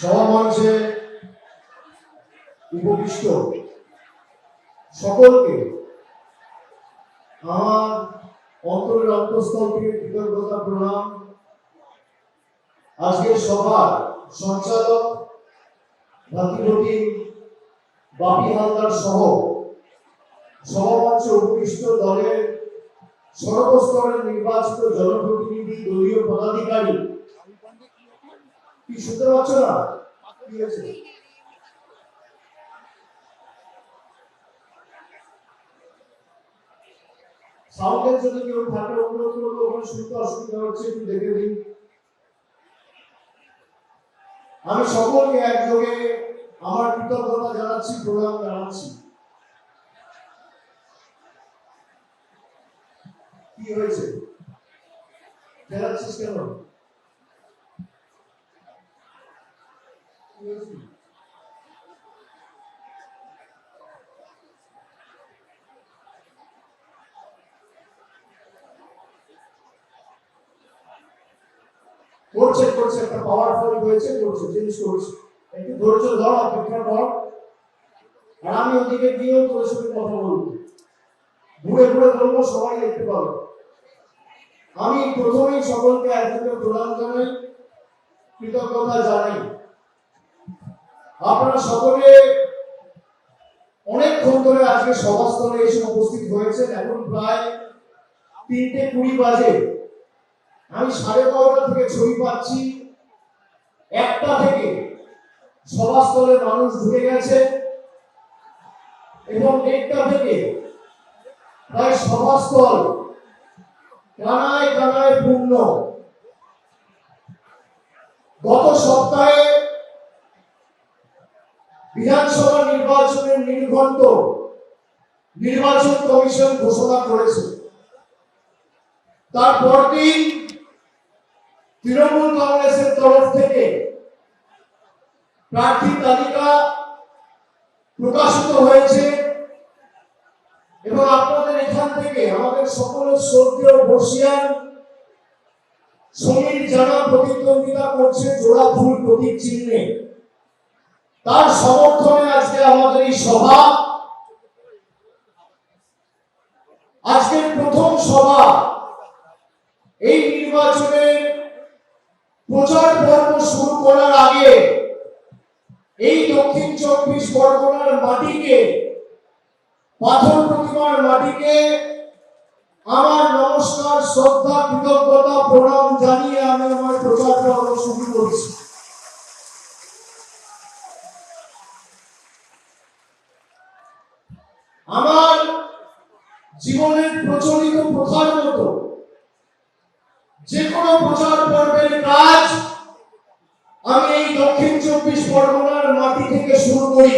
সমামঞ্চে উপবিষ্ট সকলকে আমার অন্তরের অন্তঃস্থল থেকে কৃতজ্ঞতা প্রণাম। আজকের সভার সঞ্চালক ভাতৃপতি বাপি হালদার সহ সমামঞ্চে উপবিষ্ট দলের সর্বস্তরের নির্বাচিত জনপ্রতিনিধি, দলীয় পদাধিকারী, কি শুনতে পাচ্ছ না? কি আছে? সাউন্ডের যদি কেউ থাকে অনুরোধ করবো, ওখানে শুনতে অসুবিধা হচ্ছে একটু দেখে দিন। আমি সকলকে একযোগে আমার কৃতজ্ঞতা জানাচ্ছি, প্রণাম জানাচ্ছি। কি হয়েছে? জানাচ্ছিস কেন? করছে করছে একটা পাওয়ারফুল হয়েছে, করছে জিনিস করছে। একটু ধৈর্য ধর, অপেক্ষা কর, আর আমি ওদিকে গিয়েও তোর সাথে কথা বলবো, ঘুরে ঘুরে বলবো, সবাই দেখতে পাবো। আমি প্রথমেই সকলকে একযোগে প্রণাম জানাই, কৃতজ্ঞতা জানাই। আপনারা সকলে অনেকক্ষণ ধরে আজকে সভাস্থলে এসে উপস্থিত হয়েছেন। এখন প্রায় 3:20 বাজে। আমি 12:30 থেকে ছবি পাচ্ছি 1টা থেকে সভাস্থলে মানুষ ঢুকে গেছে এবং 1টা থেকে প্রায় সভাস্থল কানায় কানায় পূর্ণ। গত সপ্তাহে বিধানসভা নির্বাচনের নির্ঘণ্ট নির্বাচন কমিশন ঘোষণা করেছে। তারপর দিন তৃণমূল কংগ্রেসের তরফ থেকে প্রার্থী তালিকা প্রকাশিত হয়েছে এবং আপনাদের এখান থেকে আমাদের সকলের শ্রদ্ধেয় বর্ষিয়ান সমীর জানা প্রতিদ্বন্দ্বিতা করছে জোড়া ফুল প্রতীক চিহ্নে। তার সমর্থনে আজকে আমাদের এই সভা। আজকের প্রথম সভা। এই নির্বাচনের প্রচার পর্ব শুরু করার আগে এই দক্ষিণ 24 পরগনার মাটিকে, পাথর প্রতিমার মাটিকে আমার নমস্কার, শ্রদ্ধা, কৃতজ্ঞতা, প্রণাম জানিয়ে আমি আমার প্রচার পর্ব শুরু করছি। আমার জীবনের প্রচলিত প্রথার মতো যে কোনো প্রচার পর্বের কাজ আমি এই দক্ষিণ 24 পরগনার মাটি থেকে শুরু করি।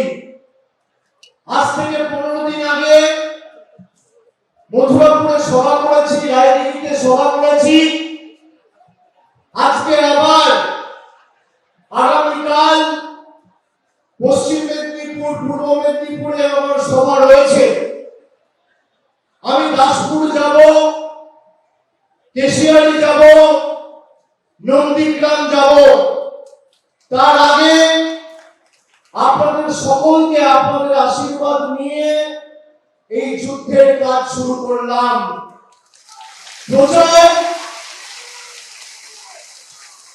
আজ থেকে 15 দিন আগে মথুরাপুরে সভা করেছি, রায়দিঘিতে সভা করেছি। আজকে আবার আগামীকাল পশ্চিম মেদিনীপুর, পূর্ব মেদিনীপুরে আমার সভা রয়েছে। আমি দাসপুর যাব, কেশিয়ারি যাব, নন্দীগ্রাম যাব। তার আগে আপনাদের সকলকে আপনাদের আশীর্বাদ নিয়ে এই যুদ্ধের কাজ শুরু করলাম।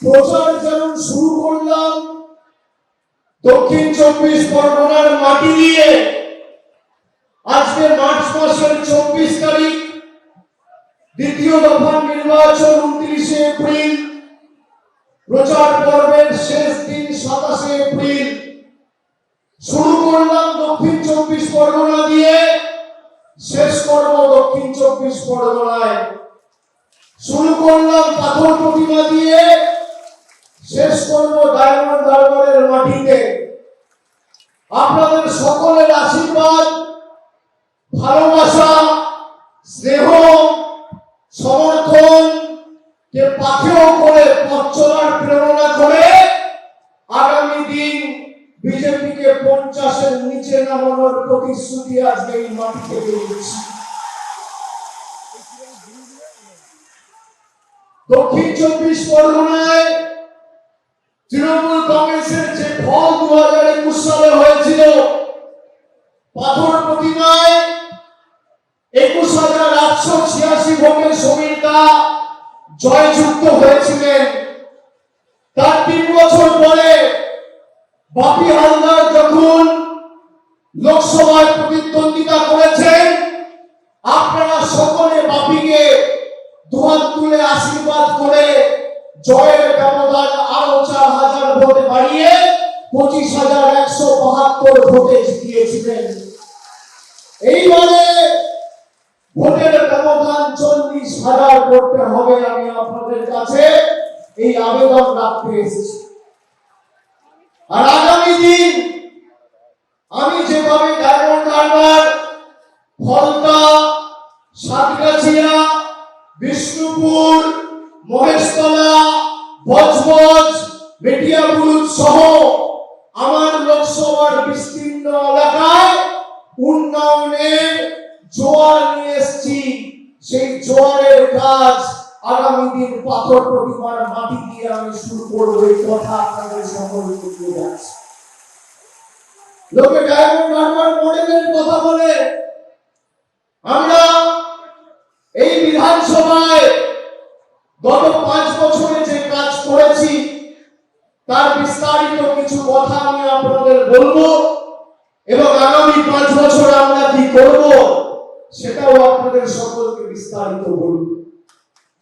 প্রচার যেমন শুরু করলাম দক্ষিণ 24 পরগনার মাটি দিয়ে। আজকে মার্চ মাসের 24 তারিখ, দ্বিতীয় দফার নির্বাচন 29 এপ্রিল, প্রচার পর্বের শেষ দিন 27 এপ্রিল। শুরু করলাম দক্ষিণ 24 পরগনা দিয়ে, শেষ করব দক্ষিণ 24 পরগনায়। শুরু করলাম পাথর প্রতিমা দিয়ে, শেষ করব ডায়মন্ড হারবারের মাটিতে। আপনাদের সকলের আশীর্বাদ, ভালোবাসা, স্নেহ, সমর্থন কে পাথেয় করে পথ চলার প্রেরণা করে আগামী দিন বিজেপিকে 50-এর নিচে নামানোর প্রতিশ্রুতি আজকে এই মাটি থেকে দিচ্ছি। দক্ষিণ 24 পরগনায় তৃণমূল কংগ্রেসের যে 2021 সালে হয়েছিল পাথর প্রতিমায় 21,886 ভোটে সমীরদা জয়যুক্ত হয়েছিলেন। তার 3 বছর পরে বাপি হালদার যখন লোকসভায় প্রতিদ্বন্দ্বিতা করেছেন, আপনারা সকলে বাপিকে দুহাত তুলে আশীর্বাদ করে জয়ের ব্যবধান আরো 4,000 ভোটে বাড়িয়ে 25,172 ভোটে জিতিয়েছিলেন। এইবারে ভোটের ব্যবধান 40,000 করতে হবে। আমি আপনাদের কাছে এই আবেদন রাখতে এসেছি। আর আগামী দিন আমি যেভাবে ডায়মন্ড হারবার, ফলতা, সাতগাছিয়া, বিষ্ণুপুর, মহেশতলা, বজবজ, মেটিয়াবুরুজ সহ আমার লোকসভার বিস্তীর্ণ এলাকায় উন্নয়নের জোয়ার নিয়ে এসেছি, সেই জোয়ারের কাজ আগামী দিন পাথর প্রতিমার মাটি দিয়ে আমি শুরু করবো। এই কথা আপনাদের সকলকে দিয়ে যাচ্ছি। লোকে ডায়মন্ড হারবার মডেলের কথা বলে, আমরা এই বিধানসভায় গত 5 বছরে যে কাজ করেছি তার বিস্তারিত কিছু কথা আমি আপনাদের বলবো, এবং আগামী 5 বছর আমরা কি করব সেটাও আপনাদের সকলকে বিস্তারিত বলবো।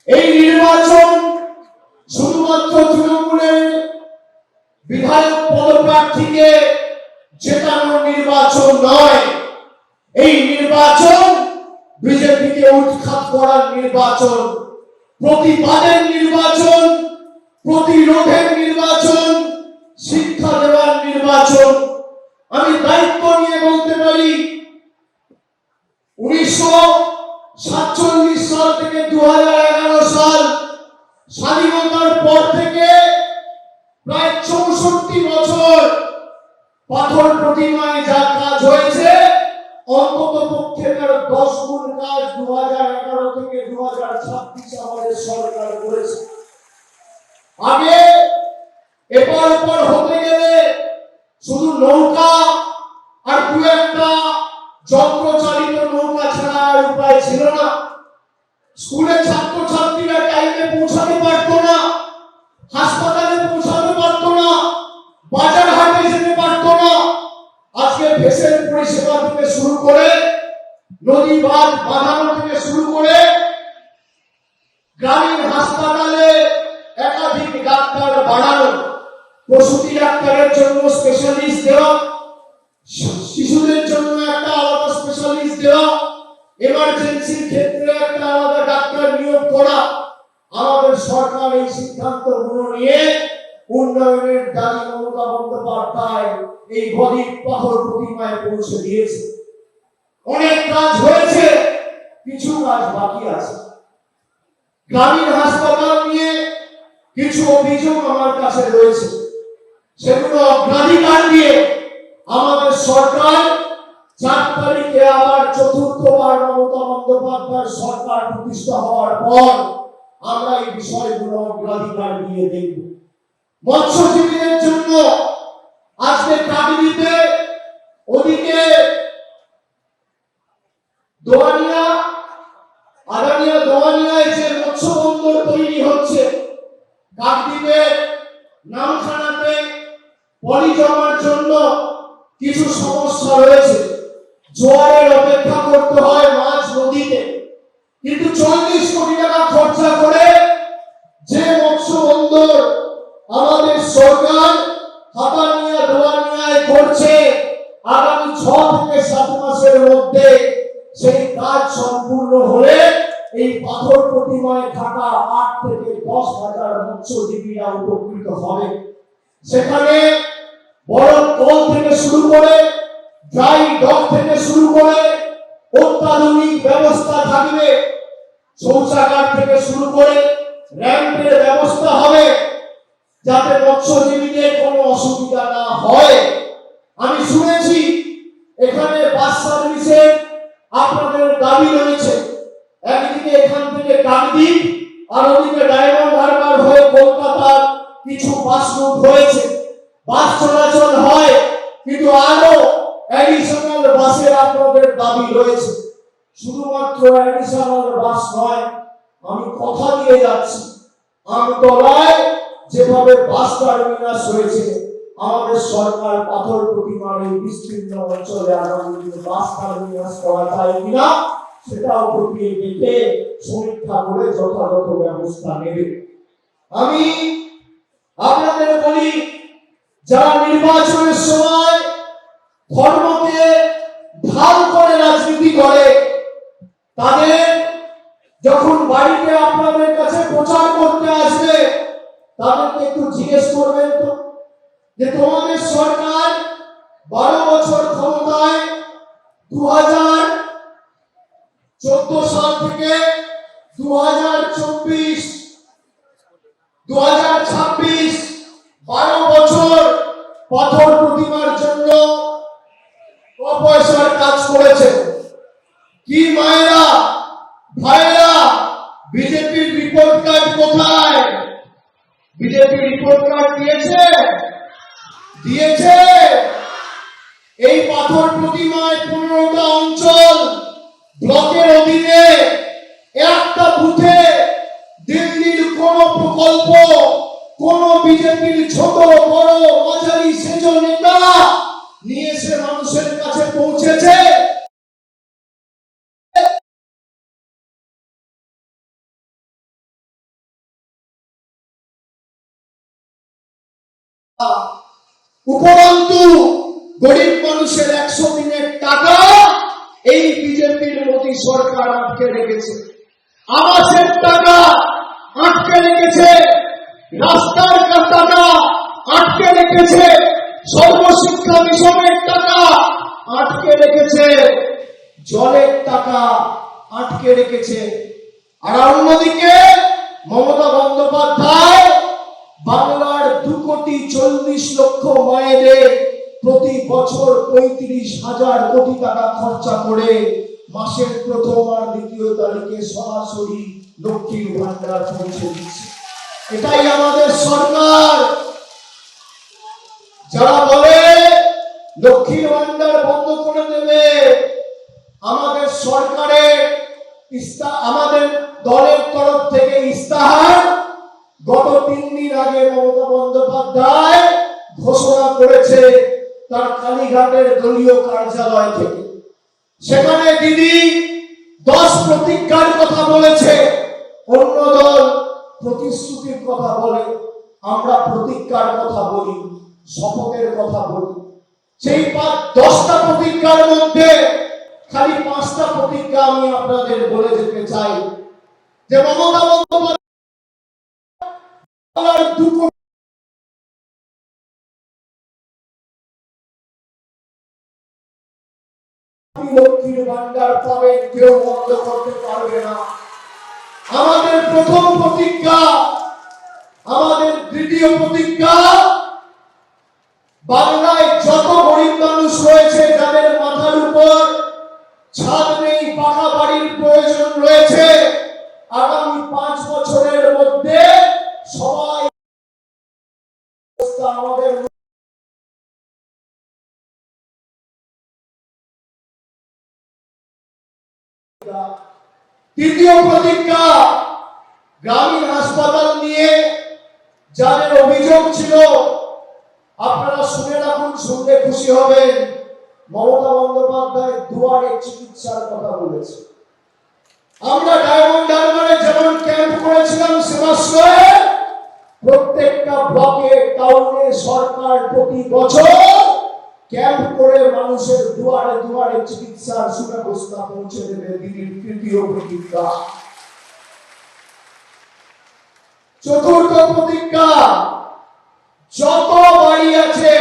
এই নির্বাচন শুধুমাত্র তৃণমূলের বিধায়ক পদপ্রার্থীকে জেতানোর নির্বাচন নয়, এই নির্বাচন বিজেপিকে উৎখাত করার নির্বাচন, প্রতিবাদের নির্বাচন, প্রতিরোধের নির্বাচন, শিক্ষা দেওয়ার নির্বাচন। আমি দায়িত্ব নিয়ে বলতে পারি 1947 সাল থেকে 2011 সাল স্বাধীনতার পর থেকে প্রায় 64 বছর পাথর প্রতিমায় যা কাজ হয়েছে, অন্তত পক্ষে তার 10 গুণ কাজ 2011 থেকে 2026 আমাদের সরকার করেছে। আগে এপার ওপার হতে গেলে শুধু নৌকা আর দু একটা যন্ত্রচালিত নৌকা ছাড়া আর উপায় ছিল না। স্কুলে ছাত্রছাত্রীরা টাইমে পৌঁছাতে পারতো না, হাসপাতালে পৌঁছাতে পারতো না, বাজার হাটে যেতে পারতো না। আজকে ভেসেল পরিষেবা থেকে শুরু করে, নদী বাঁধ বাঁধানো থেকে শুরু করে, গ্রামীণ হাসপাতালে একাধিক ডাক্তার বাড়ানো, প্রসূতি ডাক্তারের জন্য স্পেশালিস্ট দেওয়া, শিশুদের জন্য একটা আলাদা স্পেশালিস্ট দেওয়া, এমার্জেন্সির ক্ষেত্রে একটা আলাদা ডাক্তার নিয়োগ করা। আমাদের সরকার এই সিদ্ধান্তগুলো নিয়ে উন্নয়নের দাবি মমতা বন্দ্যোপাধ্যায় এই গরিব পাথর প্রতিমায় পৌঁছে দিয়েছে। অনেক কাজ হয়েছে, কিছু কাজ বাকি আছে। গ্রামীণ হাসপাতাল নিয়ে কিছু অভিযোগ আমার কাছে রয়েছে, সেগুলো অগ্রাধিকার দিয়ে আমাদের সরকার 4 তারিখে আবার চতুর্থবার মমতা বন্দ্যোপাধ্যায়ের সরকার প্রতিষ্ঠা হওয়ার পর আমরা এই বিষয়গুলো অগ্রাধিকার দিয়ে দেখব। মৎস্যজীবীদের জন্য আজকে কাকদ্বীপে ওদিকে দোয়ানিয়ায় যে মৎস্য বন্দর তৈরি হচ্ছে, কাকদ্বীপে নামখানাতে পলি জমার জন্য কিছু সমস্যা রয়েছে। জোয়ারের অপেক্ষা করতে হয় মাছ নদীতে, কিন্তু 40 কোটি টাকা খরচা করে যে মৎস্য বন্দর আমাদের সরকার হাতানিয়া দোয়ানিয়ায় করছে, আগামী 6 থেকে 7 মাসের মধ্যে সেই কাজ সম্পূর্ণ হলে এই পাথর প্রতিমায় থাকা 8 থেকে 10,000 মৎস্যজীবীরা উপকৃত হবে। সেখানে বড় কল থেকে শুরু করে, ড্রাই ডক থেকে শুরু করে অত্যাধুনিক ব্যবস্থা থাকবে, শৌচাগার থেকে শুরু করে র্যাম্পের ব্যবস্থা হবে, যাতে মৎস্যজীবীদের কোনো অসুবিধা না হয়। আমি শুনেছি এখানে বাস সার্ভিসের আপনাদের দাবি রয়েছে, একদিকে এখান থেকে কাকদ্বীপ আর ওদিকে ডায়মন্ড হারবার হয়ে কলকাতার কিছু বাস রুট হয়েছে, বাস চলাচল হয়। কিন্তু আরো অ্যাডিশনাল বাসের আপনাদের দাবি রয়েছে। শুধুমাত্র অ্যাডিশনাল বাস নয়, আমি কথা দিয়ে যাচ্ছি, আমতলায় যেভাবে বাস টার্মিনাস হয়েছে, আমাদের সরকার পাথর প্রতিমার এই বিস্তীর্ণ অঞ্চলে আগামী দিনে বাস টার্মিনাস করা যায় কিনা সেটাও খতিয়ে দেখে সমীক্ষা করে যথাযথ ব্যবস্থা নেবে। আমি আপনাদের বলি, যারা নির্বাচনের সময় ধর্মকে ঢাল করে রাজনীতি করে, তাদের যখন বাড়িতে আপনাদের কাছে প্রচার করতে আসবে, তাদেরকে একটু জিজ্ঞেস করবেন তো যে তোমাদের সরকার 12 বছর ক্ষমতায় 2014 সাল থেকে 2024 2026 12 বছর পাথর প্রতিমার জন্য পয়সার কাজ করেছে। কি মায়েরা ভাইরা, বিজেপির রিপোর্ট কার্ড কোথায়? বিজেপি রিপোর্ট কার্ড দিয়েছে? এই পাথর প্রতিমায় 15টা অঞ্চল ব্লকের অধীনে একটা বুথে দিল্লির কোন প্রকল্প কোন বিজেপির ছোট বড় মাঝারি সেজ নেতা নিয়ে এসে মানুষের কাছে পৌঁছেছে? উপরন্তু গরিব মানুষের 100 দিনের টাকা এই বিজেপির মোদী সরকার আটকে রেখেছে। আবাসের টাকা আটকে রেখেছে, রাস্তার টাকা আটকে রেখেছে, সর্বশিক্ষা মিশনের টাকা আটকে রেখেছে, জলের টাকা আটকে রেখেছে। আর অন্যদিকে মমতা বন্দ্যোপাধ্যায় বাংলার 2,40,00,000 মায়েদের প্রতি বছর 35,000 কোটি টাকা খরচা করে মাসের প্রথম আর দ্বিতীয় তারিখে সরাসরি লক্ষ্মীর ভান্ডার পৌঁছে দিচ্ছে। এটাই আমাদের সরকার। যারা বলে লক্ষ্মীর ভান্ডার বন্ধ করে দেবে, আমাদের সরকারের আমাদের দলের তরফ থেকে ইস্তাহার গত 3 দিন আগে মমতা বন্দ্যোপাধ্যায় ঘোষণা করেছে তার কালীঘাটের দলীয় কার্যালয় থেকে। সেখানে দিদি 10 প্রতিজ্ঞার কথা বলেছে, অন্য দল প্রতিশ্রুতির কথা বলে, আমরা প্রতিজ্ঞার কথা বলি, শপথের কথা বলি। সেই 10টা প্রতিজ্ঞার মধ্যে খালি 5টা প্রতিজ্ঞা আমি আপনাদের বলে যেতে চাই যে মমতা বন্দ্যোপাধ্যায় লক্ষ্মীর ভান্ডার পাবে, কেউ বন্ধ করতে পারবে না। আমাদের প্রথম প্রতিজ্ঞা, আমাদের দ্বিতীয় প্রতিজ্ঞা, বাংলায় যত গরিব মানুষ রয়েছে যাদের মাথার উপর ছাদ নেই, পাকা বাড়ির প্রয়োজন রয়েছে, আগামী 5 বছরের মধ্যে সবাই আমাদের তৃতীয় প্রতিজ্ঞা, গ্রামীণ হাসপাতাল নিয়ে যাদের অভিযোগ ছিল, আপনারা শুনে রাখুন, শুনলে খুশি হবেন। মমতা বন্দ্যোপাধ্যায় দুয়ারে চিকিৎসার কথা বলেছে। আমরা ডায়মন্ড হারবারে যেমন ক্যাম্প করেছিলাম সেবাশ্রয়ে, প্রত্যেকটা ব্লকে টাউনে সরকার প্রতি বছর ক্যাম্প করে মানুষের দুয়ারে দুয়ারে চিকিৎসার সুব্যবস্থা পৌঁছে দেবে দিদির তৃতীয় প্রতিজ্ঞা। চতুর্থ প্রতিজ্ঞা, যত বাড়ি আছে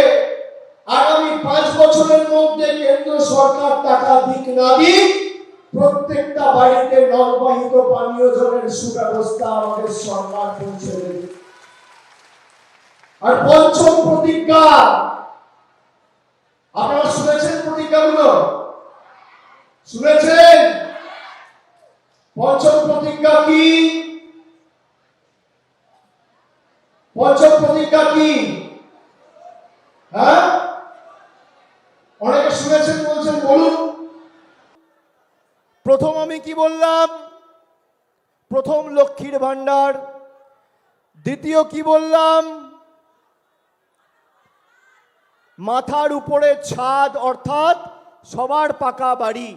আগামী 5 বছরের মধ্যে কেন্দ্র সরকার টাকা দিক না দিক, প্রত্যেকটা বাড়িতে নলবাহিত পানীয় জলের সুব্যবস্থা আমাদের সরকার পৌঁছে দেবে। আর পঞ্চম প্রতিজ্ঞা, আপনারা শুনেছেন প্রতিজ্ঞাগুলো? শুনেছেন? পঞ্চম প্রতিজ্ঞা কি? পঞ্চম প্রতিজ্ঞা কি? হ্যাঁ, শুনেছেন বলছেন বলুন। প্রথম আমি কি বললাম? প্রথম লক্ষ্মীর ভান্ডার। দ্বিতীয় কি বললাম? মাথার উপরে ছাদ, অর্থাৎ সবার পাকা বাড়ি।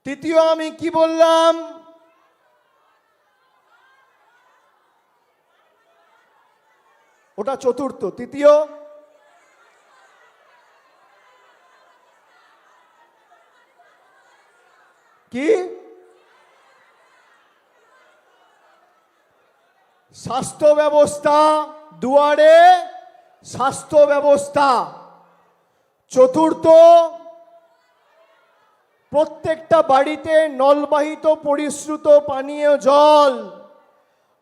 তৃতীয় আমি কি বললাম? ওটা চতুর্থ। তৃতীয় কি? স্বাস্থ্য ব্যবস্থা, দুয়ারে স্বাস্থ্য ব্যবস্থা। চতুর্থ, প্রত্যেকটা বাড়িতে নলবাহিত পরিশ্রুত পানীয় জল।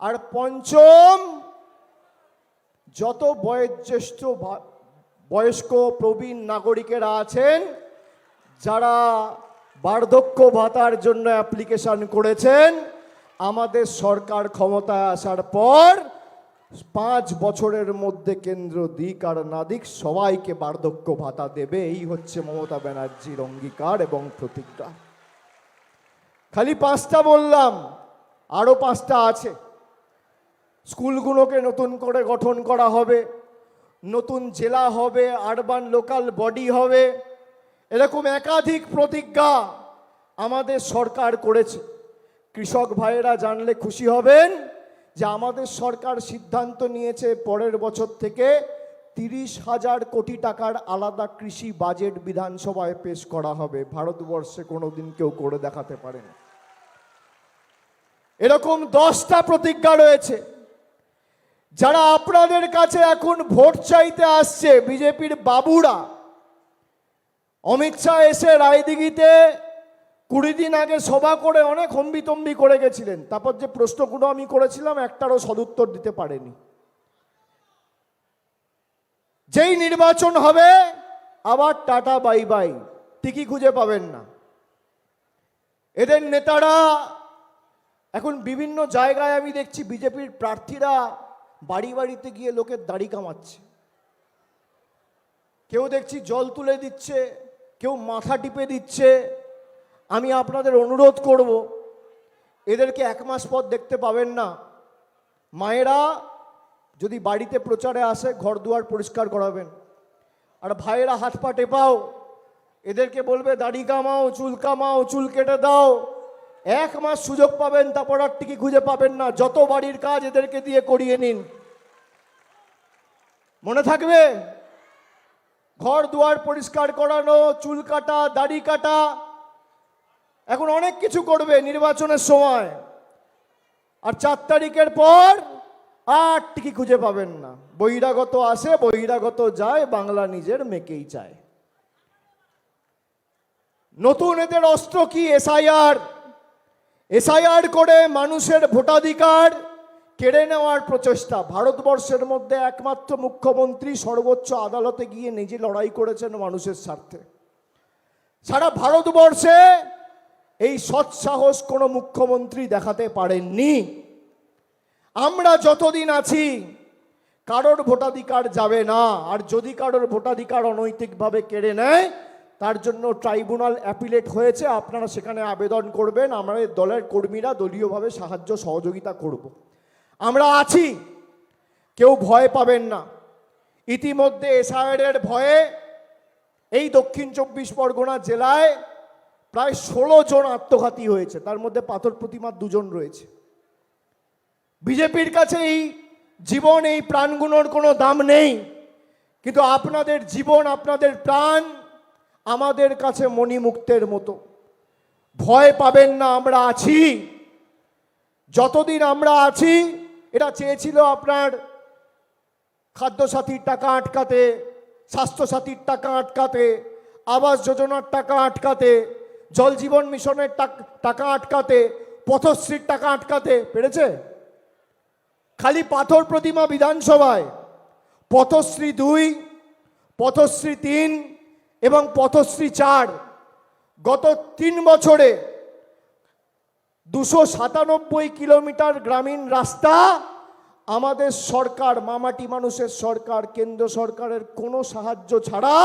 আর পঞ্চম, যত বয়স্ক প্রবীণ নাগরিকেরা আছেন যারা বার্ধক্য ভাতার জন্য অ্যাপ্লিকেশন করেছেন, আমাদের সরকার ক্ষমতায় আসার পর 5 বছরের মধ্যে কেন্দ্র দিক আর না দিক সবাইকে বার্ধক্য ভাতা দেবে। এই হচ্ছে মমতা ব্যানার্জির অঙ্গীকার এবং প্রতিজ্ঞা। খালি 5টা বললাম, আরো 5টা আছে। স্কুলগুলোকে নতুন করে গঠন করা হবে, নতুন জেলা হবে, আরবান লোকাল বডি হবে। এরকম একাধিক প্রতিজ্ঞা আমাদের সরকার করেছে। কৃষক ভাইয়েরা জানলে খুশি হবেন যে আমাদের সরকার সিদ্ধান্ত নিয়েছে পরের বছর থেকে 30,000 কোটি টাকার আলাদা কৃষি বাজেট বিধানসভায় পেশ করা হবে। ভারতবর্ষে কোনোদিন কেউ করে দেখাতে পারেন। এরকম 10টা প্রতিজ্ঞা রয়েছে। যারা আপনাদের কাছে এখন ভোট চাইতে আসছে, বিজেপির বাবুরা, অমিত শাহ এসে রায়দিঘিতে 20 দিন আগে সভা করে অনেক হম্বিতম্বি করে গেছিলেন। তারপর যে প্রশ্নগুলো আমি করেছিলাম একটারও সদুত্তর দিতে পারেনি। যেই নির্বাচন হবে আবার টাটা বাই বাই, টিকি খুঁজে পাবেন না। এদের নেতারা এখন বিভিন্ন জায়গায় আমি দেখছি বিজেপির প্রার্থীরা বাড়ি বাড়িতে গিয়ে লোকের দাড়ি কামাচ্ছে। কেউ দেখছি জল তুলে দিচ্ছে, কেউ মাথা টিপে দিচ্ছে। আমি আপনাদের অনুরোধ করব, এদেরকে 1 মাস পর দেখতে পাবেন না। মায়েরা যদি বাড়িতে প্রচারে আসে ঘর দুয়ার পরিষ্কার করাবেন, আর ভাইয়েরা হাত পা টেপাও, এদেরকে বলবে দাড়ি কামাও, চুল কামাও, চুল কেটে দাও। 1 মাস সুযোগ পাবেন, তারপর আর টিকি খুঁজে পাবেন না। যত বাড়ির কাজ এদেরকে দিয়ে করিয়ে নিন, মনে থাকবে। ঘর দুয়ার পরিষ্কার করানো, চুল কাটা, দাড়ি কাটা, এখন অনেক কিছু করবে নির্বাচনের সময়। আর 4 তারিখের পর আর টিকি খুঁজে পাবেন না। বহিরাগত আসে, বহিরাগত যায়, বাংলা নিজের মেকেই চায়। নতুন এদের অস্ত্র কি? এসআইআর করে মানুষের ভোটাধিকার কেড়ে নেওয়ার প্রচেষ্টা। ভারতবর্ষের মধ্যে একমাত্র মুখ্যমন্ত্রী সর্বোচ্চ আদালতে গিয়ে নিজে লড়াই করেছেন মানুষের স্বার্থে। সারা ভারতবর্ষে এই সৎসাহস কোনো মুখ্যমন্ত্রী দেখাতে পারেননি। আমরা যতদিন আছি কারোর ভোটাধিকার যাবে না। আর যদি কারোর ভোটাধিকার অনৈতিকভাবে কেড়ে নেয়, তার জন্য ট্রাইব্যুনাল অ্যাপিলেট হয়েছে। আপনারা সেখানে আবেদন করবেন, আমাদের দলের কর্মীরা দলীয়ভাবে সাহায্য সহযোগিতা করব। আমরা আছি, কেউ ভয় পাবেন না। ইতিমধ্যে এসআইআরের ভয়ে এই দক্ষিণ 24 পরগনা জেলায় প্রায় 16 জন আত্মঘাতী হয়েছে, তার মধ্যে পাথর প্রতিমার 2 জন রয়েছে। বিজেপির কাছে এই জীবন, এই প্রাণগুলোর কোনো দাম নেই, কিন্তু আপনাদের জীবন, আপনাদের প্রাণ আমাদের কাছে মণিমুক্তের মতো। ভয় পাবেন না, আমরা আছি। যতদিন আমরা আছি, এটা চেয়েছিল আপনার খাদ্যসাথীর টাকা আটকাতে, স্বাস্থ্যসাথীর টাকা আটকাতে, আবাস যোজনার টাকা আটকাতে, জল জীবন মিশনের টাকা আটকাতে, পথশ্রীর টাকা আটকাতে পেরেছে? খালি পাথর প্রতিমা বিধানসভায় পথশ্রী 2, পথশ্রী 3 এবং পথশ্রী 4 গত 3 বছরে 297 কিলোমিটার গ্রামীণ রাস্তা আমাদের সরকার, মামাটি মানুষের সরকার, কেন্দ্র সরকারের কোনো সাহায্য ছাড়া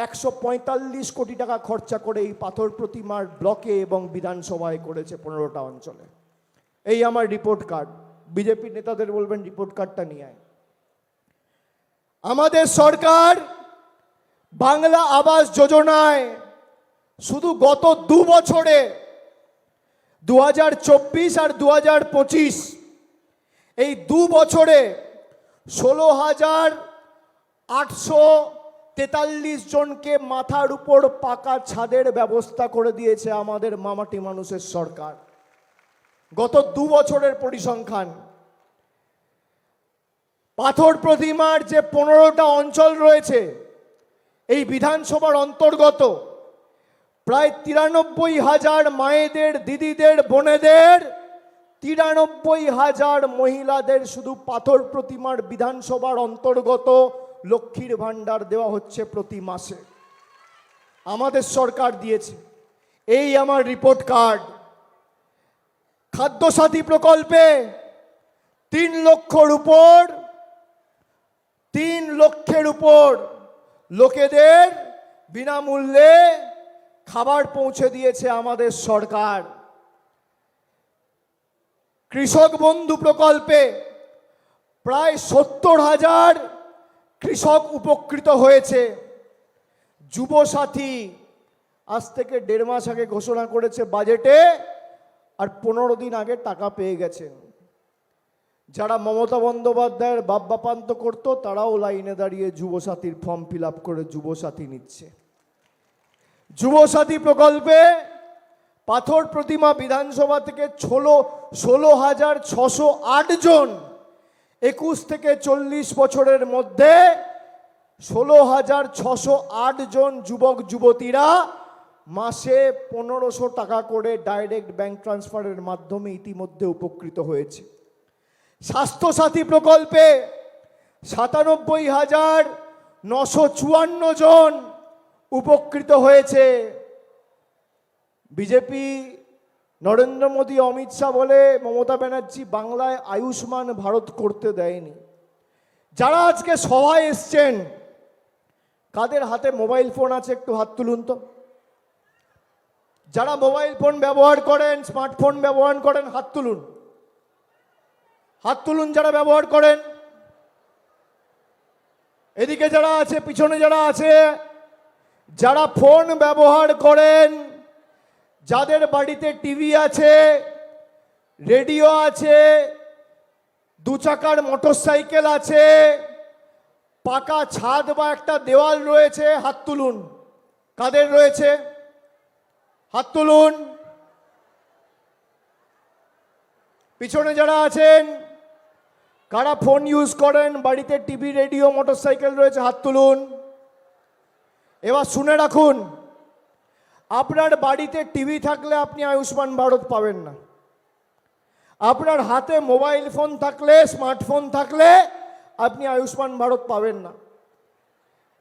145 কোটি টাকা খরচা করে এই পাথর প্রতিমার ব্লকে এবং বিধানসভায় করেছে 15টা অঞ্চলে। এই আমার রিপোর্ট কার্ড। বিজেপি নেতাদের বলবেন রিপোর্ট কার্ডটা নিয়ে আয়। আমাদের সরকার বাংলা আবাস যোজনায় শুধু গত 2 বছরে 2024 আর 2025 এই 2 বছরে 16,843 জনকে মাথার উপর পাকা ছাদের ব্যবস্থা করে দিয়েছে আমাদের মামাটি মানুষের সরকার। গত 2 বছরের পরিসংখ্যান। পাথর প্রতিমার যে 15টা অঞ্চল রয়েছে এই বিধানসভার অন্তর্গত, প্রায় 93,000 মায়েদের, দিদিদের, বোনেদের, 93,000 মহিলাদের শুধু পাথর প্রতিমার বিধানসভার অন্তর্গত লক্ষ্মীর ভাণ্ডার দেওয়া হচ্ছে প্রতি মাসে। আমাদের সরকার দিয়েছে। এই আমার রিপোর্ট কার্ড। খাদ্যসাথী প্রকল্পে 3 লক্ষের উপর লোকেদের বিনামূল্যে খাবার পৌঁছে দিয়েছে আমাদের সরকার। কৃষক বন্ধু প্রকল্পে প্রায় 70,000 কৃষক উপকৃত হয়েছে। যুবসাথী আজ থেকে 1.5 মাস আগে ঘোষণা করেছে বাজেটে, আর 15 দিন আগে টাকা পেয়ে গেছেন। যারা মমতা বন্দ্যোপাধ্যায়ের বাপ্পাপান্ত করতো তারাও লাইনে দাঁড়িয়ে যুবসাথীর ফর্ম ফিল আপ করে যুবসাথী নিচ্ছে। যুবসাথী প্রকল্পে পাথর প্রতিমা বিধানসভা থেকে 16,608 জন 21 থেকে 40 বছরের মধ্যে 16,608 জন যুবক যুবতীরা মাসে 1500 টাকা করে ডাইরেক্ট ব্যাংক ট্রান্সফারের মাধ্যমে ইতিমধ্যে উপকৃত হয়েছে। স্বাস্থ্যসাথী প্রকল্পে 97,954 জন উপকৃত হয়েছে। বিজেপি, নরেন্দ্র মোদী, অমিত শাহ বলে মমতা ব্যানার্জি বাংলায় আয়ুষ্মান ভারত করতে দেয়নি। যারা আজকে সভায় এসছেন কাদের হাতে মোবাইল ফোন আছে একটু হাত তুলুন তো। যারা মোবাইল ফোন ব্যবহার করেন, স্মার্টফোন ব্যবহার করেন, হাত তুলুন। হাত তুলুন যারা ব্যবহার করেন। এদিকে যারা আছে, পিছনে যারা আছে, যারা ফোন ব্যবহার করেন, যাদের বাড়িতে টিভি আছে, রেডিও আছে, 2 চাকার মোটরসাইকেল আছে, পাকা ছাদ বা একটা দেওয়াল রয়েছে, হাত তুলুন। কাদের রয়েছে? হাত তুলুন। পিছনে যারা আছেন, কারা ফোন ইউজ করেন, বাড়িতে টিভি, রেডিও, মোটরসাইকেল রয়েছে, হাত তুলুন। এবার শুনে রাখুন, আপনার বাড়িতে টিভি থাকলে আপনি আয়ুষ্মান ভারত পাবেন না। আপনার হাতে মোবাইল ফোন থাকলে, স্মার্টফোন থাকলে আপনি আয়ুষ্মান ভারত পাবেন না।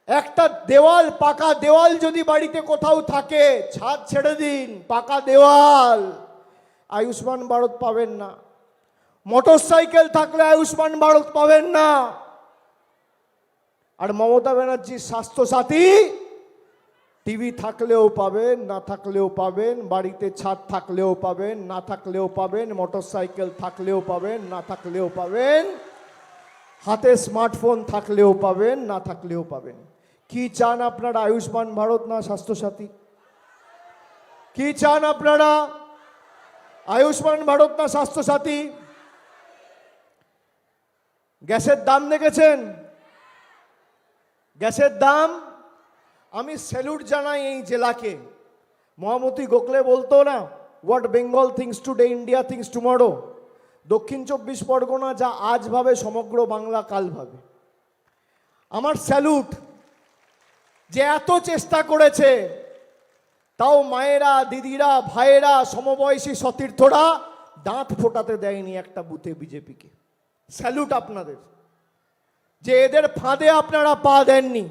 একটা দেওয়াল, পাকা দেওয়াল যদি বাড়িতে কোথাও থাকে, ছাদ ছেড়ে দিন, পাকা দেওয়াল, আয়ুষ্মান ভারত পাবেন না। মোটরসাইকেল থাকলে আয়ুষ্মান ভারত পাবেন না। আর মমতা ব্যানার্জির স্বাস্থ্যসাথী, টিভি থাকলেও পাবেন, না থাকলেও পাবেন, বাড়িতে ছাদ থাকলেও পাবেন, না থাকলেও পাবেন, মোটরসাইকেল থাকলেও পাবেন, না থাকলেও পাবেন, হাতে স্মার্টফোন থাকলেও পাবেন, না থাকলেও পাবেন। কি চান আপনারা, আয়ুষ্মান ভারত না স্বাস্থ্যসাথী? কি চান আপনারা, আয়ুষ্মান ভারত না স্বাস্থ্যসাথী? গ্যাসের দাম দেখেছেন? গ্যাসের দাম, আমি স্যালুট জানাই এই জেলাকে। মহামতি গোখলে বলতো না, what Bengal things today, India things tomorrow. দক্ষিণ 24 পরগনা যা আজ ভাবে, সমগ্র বাংলা কাল ভাবে। আমার স্যালুট যে এত চেষ্টা করেছে, তাও মায়েরা, দিদিরা, ভাইয়েরা, সমবয়সী সতীর্থরা দাঁত ফোটাতে দেয়নি একটা বুথে বিজেপিকে। স্যালুট আপনাদের, যে এদের ফাঁদে আপনারা পা দেননি।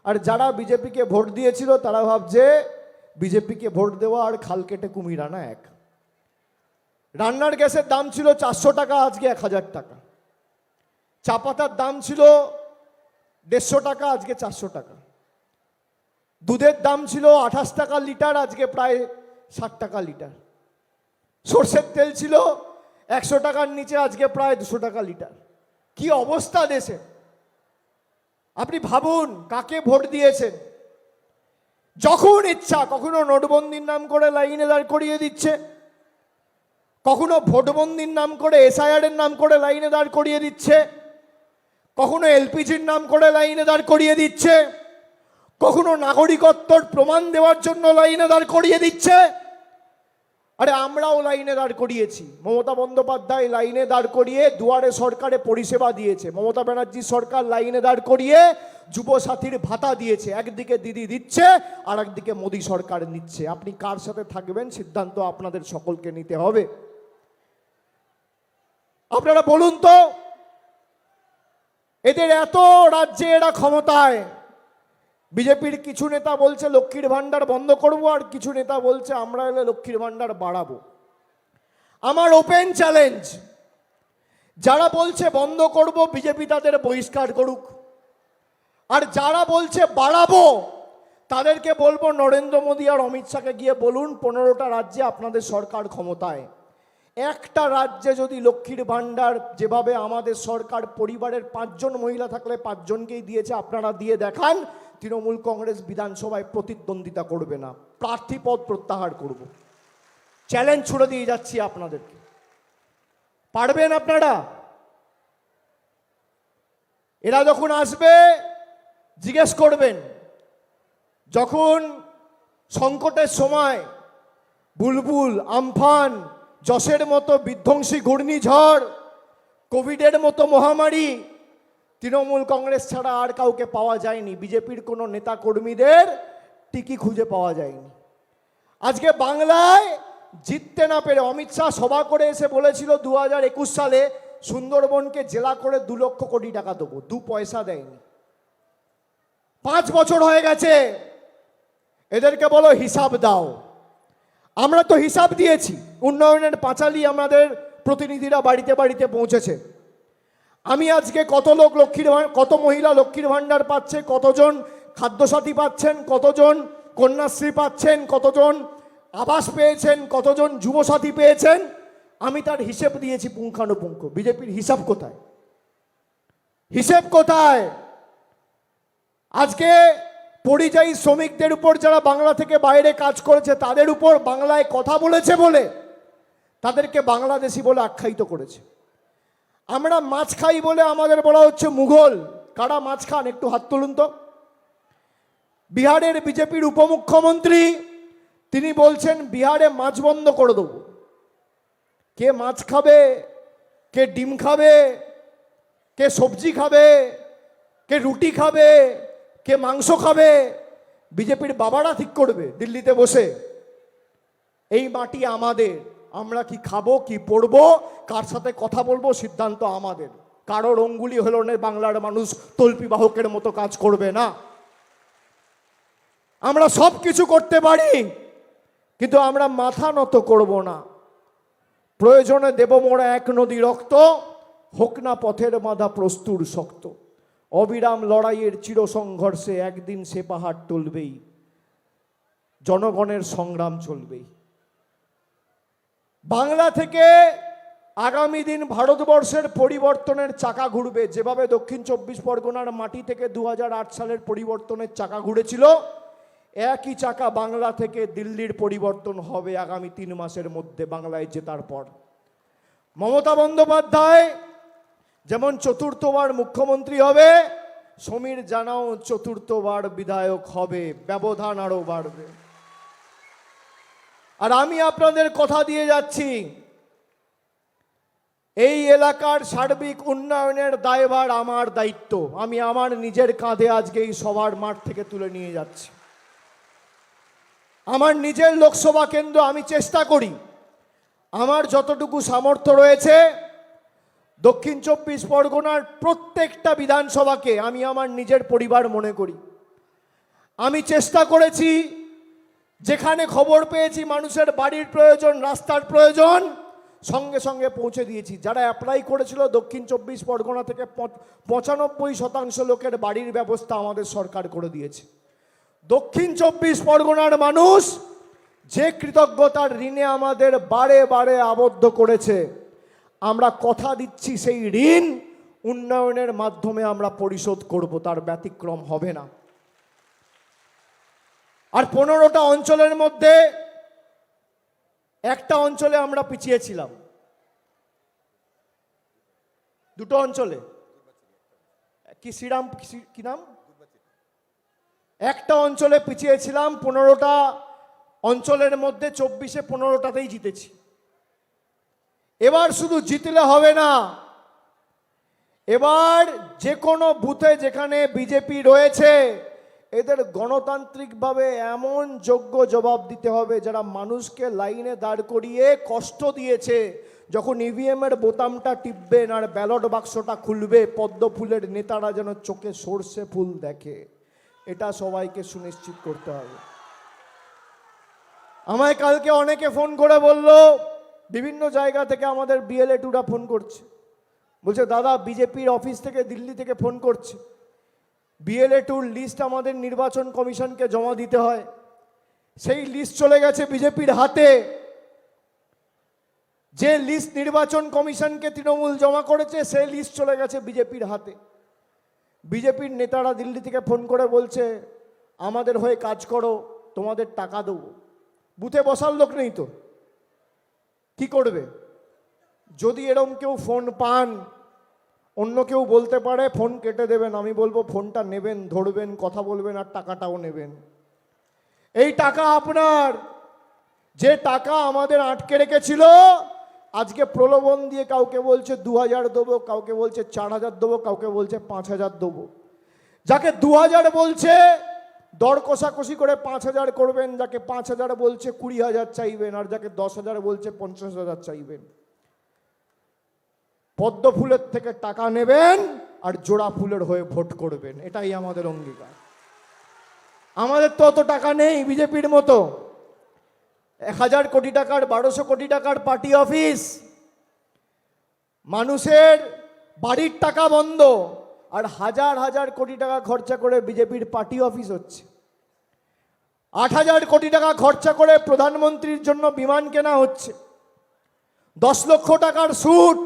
আর যারা বিজেপিকে ভোট দিয়েছিল তারা ভাবছে বিজেপিকে ভোট দেওয়া আর খাল কেটে কুমির আনা এক। রান্নার গ্যাসের দাম ছিল 400 টাকা, আজকে 1000 টাকা। চা পাতার দাম ছিল 150 টাকা, আজকে 400 টাকা। দুধের দাম ছিল 28 টাকা লিটার, আজকে প্রায় 60 টাকা লিটার। সর্ষের তেল ছিল 100 টাকার নিচে, আজকে প্রায় 200 টাকা লিটার। কি অবস্থা দেশে! আপনি ভাবুন কাকে ভোট দিয়েছেন। যখন ইচ্ছা কখনো নোটবন্দির নাম করে লাইনে দাঁড় করিয়ে দিচ্ছে, কখনো ভোটবন্দির নাম করে এসআইআর এর নাম করে লাইনে দাঁড় করিয়ে দিচ্ছে, কখনো এলপিজির নাম করে লাইনে দাঁড় করিয়ে দিচ্ছে, কখনো নাগরিকত্বর প্রমাণ দেওয়ার জন্য লাইনে দাঁড় করিয়ে দিচ্ছে। আরে আমরাও লাইনে দাঁড় করিয়েছি। মমতা বন্দ্যোপাধ্যায় লাইনে দাঁড় করিয়ে দুয়ারে সরকারে পরিষেবা দিয়েছে। মমতা ব্যানার্জি সরকার লাইনে দাঁড় করিয়ে যুবসাথীর ভাতা দিয়েছে। একদিকে দিদি দিচ্ছে আর একদিকে মোদী সরকার নিচ্ছে। আপনি কার সাথে থাকবেন সিদ্ধান্ত আপনাদের সকলকে নিতে হবে। আপনারা বলুন তো, এদের এত রাজ্যে এরা ক্ষমতায়, বিজেপির কিছু নেতা বলছে লক্ষ্মীর ভান্ডার বন্ধ করব, আর কিছু নেতা বলছে আমরা এলে লক্ষ্মীর ভান্ডার বাড়াবো। আমার ওপেন চ্যালেঞ্জ, যারা বলছে বন্ধ করব বিজেপি তাদের বহিষ্কার করুক, আর যারা বলছে বাড়াবো তাদেরকে বলবো নরেন্দ্র মোদী আর অমিত শাহকে গিয়ে বলুন 15টা রাজ্যে আপনাদের সরকার ক্ষমতায়, একটা রাজ্যে যদি লক্ষ্মীর ভান্ডার যেভাবে আমাদের সরকার পরিবারের 5 জন মহিলা থাকলে 5 জনকেই দিয়েছে, আপনারা দিয়ে দেখান তৃণমূল কংগ্রেস বিধানসভায় প্রতিদ্বন্দ্বিতা করবে না, প্রার্থী পদ প্রত্যাহার করব। চ্যালেঞ্জ ছুড়ে দিয়ে যাচ্ছি আপনাদেরকে। পারবেন আপনারা? এরা যখন আসবে জিজ্ঞেস করবেন, যখন সংকটের সময় বুলবুল, আমফান, যশের মতো বিধ্বংসী ঘূর্ণিঝড়, কোভিডের মতো মহামারী, তৃণমূল কংগ্রেস ছাড়া আর কাউকে পাওয়া যায়নি। বিজেপির কোনো নেতা কর্মীদের টিকি খুঁজে পাওয়া যায়নি। আজকে বাংলায় জিততে না পেরে অমিত শাহ সভা করে এসে বলেছিল 2021 সালে সুন্দরবনকে জেলা করে 2 লক্ষ কোটি টাকা দেবো, 2 পয়সা দেয়নি। 5 বছর হয়ে গেছে, এদেরকে বলো হিসাব দাও। আমরা তো হিসাব দিয়েছি, উন্নয়নের পাঁচালী আমাদের প্রতিনিধিরা বাড়িতে বাড়িতে পৌঁছেছে। আমি আজকে কত মহিলা লক্ষ্মীর ভান্ডার পাচ্ছে, কতজন খাদ্যসাথী পাচ্ছেন, কতজন কন্যাশ্রী পাচ্ছেন, কতজন আবাস পেয়েছেন, কতজন যুবসাথী পেয়েছেন, আমি তার হিসেব দিয়েছি পুঙ্খানুপুঙ্খ। বিজেপির হিসাব কোথায়? হিসেব কোথায়? আজকে পরিযায়ী শ্রমিকদের উপর যারা বাংলা থেকে বাইরে কাজ করেছে তাদের উপর বাংলায় কথা বলেছে বলে তাদেরকে বাংলাদেশি বলে আখ্যায়িত করেছে। আমরা মাছ খাই বলে আমাদের বলা হচ্ছে মুঘল। কারা মাছ খান একটু হাত তুলুন তো। বিহারের বিজেপির উপমুখ্যমন্ত্রী তিনি বলছেন বিহারে মাছ বন্ধ করে দেব। কে মাছ খাবে, কে ডিম খাবে, কে সবজি খাবে, কে রুটি খাবে, কে মাংস খাবে, বিজেপির বাবারা ঠিক করবে দিল্লিতে বসে। এই মাটি আমাদের, আমরা কি খাবো, কি পড়বো, কার সাথে কথা বলবো সিদ্ধান্ত আমাদের। কারোর অঙ্গুলি হলো না, বাংলার মানুষ তল্পি বাহকের মতো কাজ করবে না। আমরা সব কিছু করতে পারি, কিন্তু আমরা মাথা নত করব না। প্রয়োজনে দেব মোরা 1 নদী রক্ত, হোক না পথের বাঁধা প্রস্তুর শক্ত। অবিরাম লড়াইয়ের চির সংঘর্ষে একদিন সে পাহাড় টলবেই, জনগণের সংগ্রাম চলবেই। বাংলা থেকে আগামী দিন ভারতবর্ষের পরিবর্তনের চাকা ঘুরবে। যেভাবে দক্ষিণ 24 পরগনার মাটি থেকে 2008 সালের পরিবর্তনের চাকা ঘুরেছিল, একই চাকা বাংলা থেকে দিল্লির পরিবর্তন হবে আগামী 3 মাসের মধ্যে বাংলায় জেতার পর। মমতা বন্দ্যোপাধ্যায় যেমন 4র্থবার মুখ্যমন্ত্রী হবে, সমীর জানাও 4র্থবার বিধায়ক হবে। ব্যবধান আরো বাড়বে। আর আমি আপনাদের কথা দিয়ে যাচ্ছি, এই এলাকার সার্বিক উন্নয়নের দায়ভার আমার দায়িত্ব। আমি আমার নিজের কাঁধে আজকে এই সভার মাঠ থেকে তুলে নিয়ে যাচ্ছি। আমার নিজের লোকসভা কেন্দ্র আমি চেষ্টা করি আমার যতটুকু সামর্থ্য রয়েছে দক্ষিণ 24 পরগনার প্রত্যেকটা বিধানসভাকে আমি আমার নিজের পরিবার মনে করি। আমি চেষ্টা করেছি, যেখানে খবর পেয়েছি মানুষের বাড়ির প্রয়োজন, রাস্তার প্রয়োজন, সঙ্গে সঙ্গে পৌঁছে দিয়েছি। যারা অ্যাপ্লাই করেছিল দক্ষিণ 24 পরগনা থেকে 95% লোকের বাড়ির ব্যবস্থা আমাদের সরকার করে দিয়েছে। দক্ষিণ 24 পরগনার মানুষ যে কৃতজ্ঞতার ঋণে আমাদের বারে বারে আবদ্ধ করেছে, আমরা কথা দিচ্ছি সেই ঋণ উন্নয়নের মাধ্যমে আমরা পরিশোধ করব, তার ব্যতিক্রম হবে না। আর 15টা অঞ্চলের মধ্যে একটা অঞ্চলে আমরা পিছিয়ে ছিলাম, দুটো অঞ্চলে কি শ্রীরাম কি নাম, একটা অঞ্চলে পিছিয়ে ছিলাম। 15টা অঞ্চলের মধ্যে 24-এ 15টাতেই জিতেছি। এবার শুধু জিতলে হবে না, এবার যে কোনো বুথে যেখানে বিজেপি রয়েছে এদের গণতান্ত্রিকভাবে এমন যোগ্য জবাব দিতে হবে, যারা মানুষকে লাইনে দাঁড় করিয়ে কষ্ট দিয়েছে, যখন ইভিএমের বোতামটা টিপবেন আর ব্যালট বাক্সটা খুলবে, পদ্ম ফুলের নেতারা যেন চোখে সর্ষে ফুল দেখে, এটা সবাইকে সুনিশ্চিত করতে হবে। আমায় কালকে অনেকে ফোন করে বলল, বিভিন্ন জায়গা থেকে আমাদের বিএলএ টুরা ফোন করছে, বলছে দাদা বিজেপির অফিস থেকে দিল্লি থেকে ফোন করছে, বিএলএ টুর লিস্ট আমাদের নির্বাচন কমিশনকে জমা দিতে হয়, সেই লিস্ট চলে গেছে বিজেপির হাতে। যে লিস্ট নির্বাচন কমিশনকে তৃণমূল জমা করেছে সেই লিস্ট চলে গেছে বিজেপির হাতে। বিজেপির নেতারা দিল্লি থেকে ফোন করে বলছে আমাদের হয়ে কাজ করো, তোমাদের টাকা দেবো। বুথে বসার লোক নেই তো কি করবে? যদি এরম কেউ ফোন পান, অন্য কেউ বলতে পারে ফোন কেটে দেবেন, আমি বলবো ফোনটা নেবেন, ধরবেন, কথা বলবেন আর টাকাটাও নেবেন। এই টাকা আপনার, যে টাকা আমাদের আটকে রেখেছিল, আজকে প্রলোভন দিয়ে কাউকে বলছে 2000 দেবো, কাউকে বলছে 4000 দেবো, কাউকে বলছে 5000 দেবো। যাকে 2000 বলছে দর কষাকষি করে 5000 করবেন, যাকে 5000 বলছে 20000 চাইবেন, আর যাকে 10000 বলছে 50000 চাইবেন। পদ্ম ফুলের থেকে টাকা নেবেন আর জোড়া ফুলের হয়ে ভোট করবেন, এটাই আমাদের অঙ্গীকার। আমাদের তো অত টাকা নেই বিজেপির মতো, 1000 কোটি টাকার 1200 কোটি টাকার পার্টি অফিস, মানুষের বাড়ির টাকা বন্ধ, আর হাজার হাজার কোটি টাকা খরচা করে বিজেপির পার্টি অফিস হচ্ছে। 8000 কোটি টাকা খরচা করে প্রধানমন্ত্রীর জন্য বিমান কেনা হচ্ছে, 10 লক্ষ টাকার স্যুট,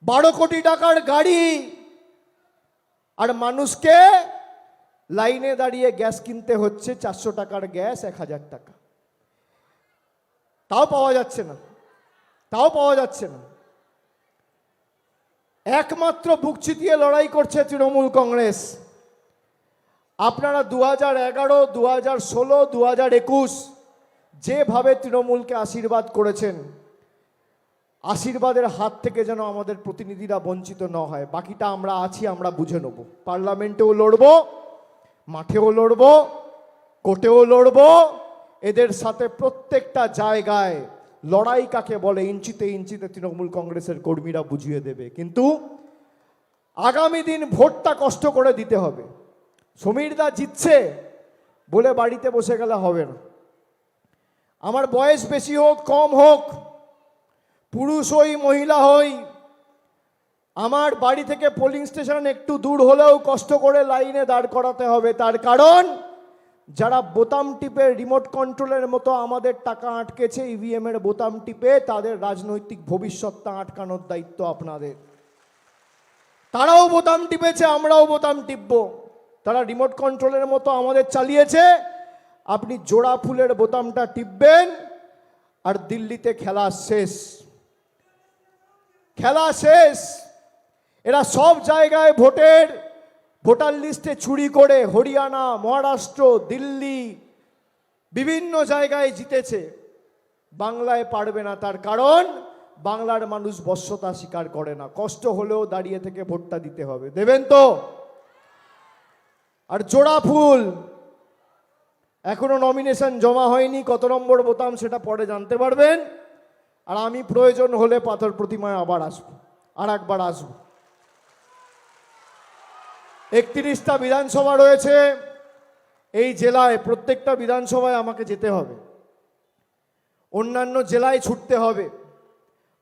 12 কোটি টাকার গাড়ি, আর মানুষকে লাইনে দাঁড়িয়ে গ্যাস কিনতে হচ্ছে 400 টাকার গ্যাস 1000 টাকা, তাও পাওয়া যাচ্ছে না, তাও পাওয়া যাচ্ছে না। একমাত্র বুক চিতিয়ে লড়াই করছে তৃণমূল কংগ্রেস। আপনারা 2011, 2016, 2021 যেভাবে তৃণমূলকে আশীর্বাদ করেছেন, আশীর্বাদের হাত থেকে যেন আমাদের প্রতিনিধিরা বঞ্চিত না হয়। বাকিটা আমরা আছি, আমরা বুঝে নেব। পার্লামেন্টেও লড়ব, মাঠেও লড়ব, কোর্টেও লড়ব, এদের সাথে প্রত্যেকটা জায়গায় লড়াই কাকে বলে ইঞ্চিতে ইঞ্চিতে তৃণমূল কংগ্রেসের কর্মীরা বুঝিয়ে দেবে। কিন্তু আগামী দিন ভোটটা কষ্ট করে দিতে হবে। সমীরদা জিতছে বলে বাড়িতে বসে গেলে হবে না। আমার বয়স বেশি হোক কম হোক, পুরুষ হই মহিলা হই, আমার বাড়ি থেকে পোলিং স্টেশন একটু দূর হলেও কষ্ট করে লাইনে দাঁড় করাতে হবে। তার কারণ যারা বোতাম টিপে রিমোট কন্ট্রোলের মতো আমাদের টাকা আটকেছে ইভিএম এর বোতাম টিপে, তাদের রাজনৈতিক ভবিষ্যৎটা আটকানোর দায়িত্ব আপনাদের। তারাও বোতাম টিপেছে, আমরাও বোতাম টিপব। তারা রিমোট কন্ট্রোলের মতো আমাদের চালিয়েছে, আপনি জোড়া ফুলের বোতামটা টিপবেন আর দিল্লিতে খেলা শেষ, খেলা শেষ। এরা সব জায়গায় ভোটার লিস্টে চুরি করে হরিয়ানা, মহারাষ্ট্র, দিল্লি বিভিন্ন জায়গায় জিতেছে, বাংলায় পারবে না। তার কারণ বাংলার মানুষ বশ্যতা স্বীকার করে না, কষ্ট হলেও দাঁড়িয়ে থেকে ভোটটা দিতে হবে। দেবেন তো? আর জোড়া ফুল এখনো নমিনেশন জমা হয়নি, কত নম্বর বোতাম সেটা পরে জানতে পারবেন। আর আমি প্রয়োজন হলে পাথর প্রতিমায় আবার আসবো, আর একবার আসবো। 31টা বিধানসভা রয়েছে এই জেলায়, প্রত্যেকটা বিধানসভায় আমাকে যেতে হবে, অন্যান্য জেলায় ছুটতে হবে,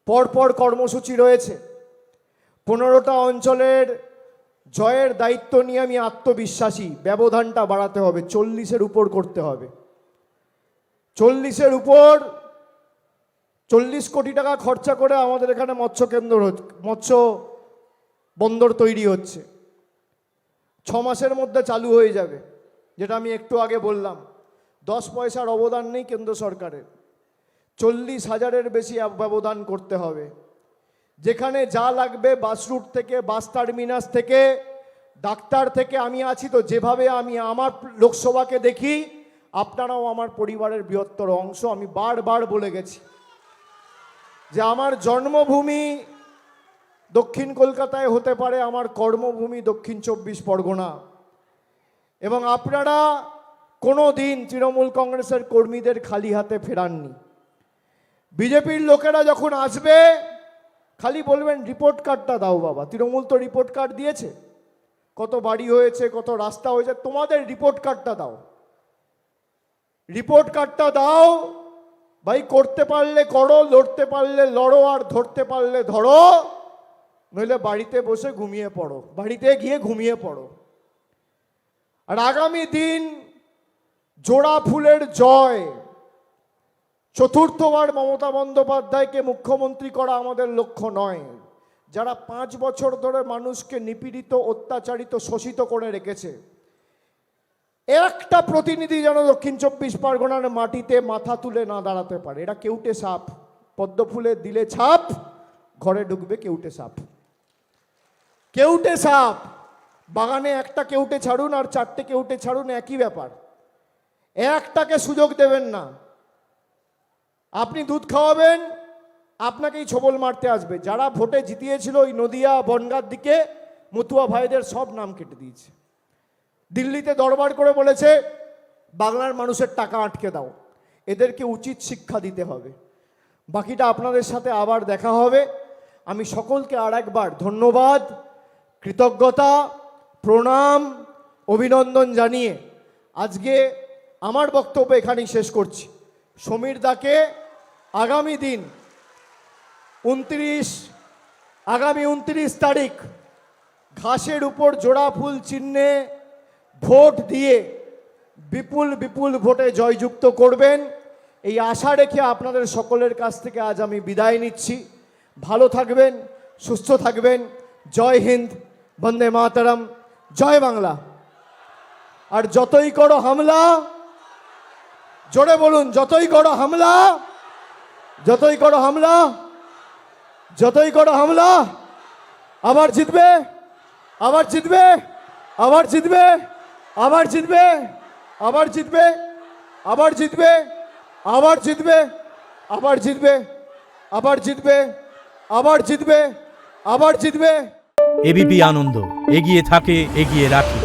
পরপর কর্মসূচি রয়েছে। 15টা অঞ্চলের জয়ের দায়িত্ব নিয়ে আমি আত্মবিশ্বাসী। ব্যবধানটা বাড়াতে হবে, 40-এর উপর করতে হবে। 40-এর উপর 40 কোটি টাকা খরচা করে আমাদের এখানে মৎস্য বন্দর তৈরি হচ্ছে। 6 মাসের মধ্যে চালু হয়ে যাবে, যেটা আমি একটু আগে বললাম। 10 পয়সার অবদান নেই কেন্দ্র সরকারের, 40,000-এর বেশি ব্যবধান করতে হবে। যেখানে যা লাগবে, বাস রুট থেকে, বাস টার্মিনাস থেকে, ডাক্তার থেকে, আমি আছি তো। যেভাবে আমি আমার লোকসভাকে দেখি, আপনারাও আমার পরিবারের বৃহত্তর অংশ। আমি বারবার বলে গেছি যে আমার জন্মভূমি দক্ষিণ কলকাতায় হতে পারে, আমার কর্মভূমি দক্ষিণ 24 পরগনা। এবং আপনারা কোনো দিন তৃণমূল কংগ্রেসের কর্মীদের খালি হাতে ফেরাননি। বিজেপির লোকেরা যখন আসবে, খালি বলবেন রিপোর্ট কার্ডটা দাও বাবা। তৃণমূল তো রিপোর্ট কার্ড দিয়েছে, কত বাড়ি হয়েছে, কত রাস্তা হয়েছে। তোমাদের রিপোর্ট কার্ডটা দাও, রিপোর্ট কার্ডটা দাও ভাই। করতে পারলে করো, লড়তে পারলে লড়ো, আর ধরতে পারলে ধরো, নইলে বাড়িতে বসে ঘুমিয়ে পড়ো, বাড়িতে গিয়ে ঘুমিয়ে পড়ো। আর আগামী দিন জোড়া ফুলের জয়। চতুর্থবার মমতা বন্দ্যোপাধ্যায়কে মুখ্যমন্ত্রী করা আমাদের লক্ষ্য নয়। যারা 5 বছর ধরে মানুষকে নিপীড়িত, অত্যাচারিত, শোষিত করে রেখেছে, একটা প্রতিনিধি যেন দক্ষিণ 24 পরগনার মাটিতে মাথা তুলে না দাঁড়াতে পারে। এটা কেউটে সাপ, পদ্ম ফুলে দিলে ছাপ, ঘরে ঢুকবে কেউটে সাপ। কেউটে সাপ, বাগানে একটা কেউটে ছাড়ুন আর 4টে কেউটে ছাড়ুন, একই ব্যাপার। একটাকে সুযোগ দেবেন না। আপনি দুধ খাওয়াবেন, আপনাকেই ছোবল মারতে আসবে। যারা ভোটে জিতিয়েছিল ওই নদিয়া বনগাঁর দিকে, মতুয়া ভাইদের সব নাম কেটে দিয়েছে। দিল্লিতে দরবার করে বলেছে বাংলার মানুষের টাকা আটকে দাও। এদেরকে উচিত শিক্ষা দিতে হবে। বাকিটা আপনাদের সাথে আবার দেখা হবে। আমি সকলকে আর একবার ধন্যবাদ, কৃতজ্ঞতা, প্রণাম, অভিনন্দন জানিয়ে আজকে আমার বক্তব্য এখানেই শেষ করছি। সমীর দাকে আগামী দিন 29 তারিখ ঘাসের উপর জোড়া ফুল চিহ্নে ভোট দিয়ে বিপুল বিপুল ভোটে জয়যুক্ত করবেন, এই আশা রেখে আপনাদের সকলের কাছ থেকে আজ আমি বিদায় নিচ্ছি। ভালো থাকবেন, সুস্থ থাকবেন। জয় হিন্দ, বন্দে মাতরম, জয় বাংলা। আর যতই করো হামলা, জোরে বলুন, যতই করো হামলা, যতই করো হামলা, যতই করো হামলা, আবার জিতবে, আবার জিতবে, আবার জিতবে, আবার জিতবে, আবার জিতবে, আবার জিতবে, আবার জিতবে, আবার জিতবে, আবার জিতবে, আবার জিতবে, আবার জিতবে। এবিপি আনন্দ, এগিয়ে থাকে, এগিয়ে রাখে।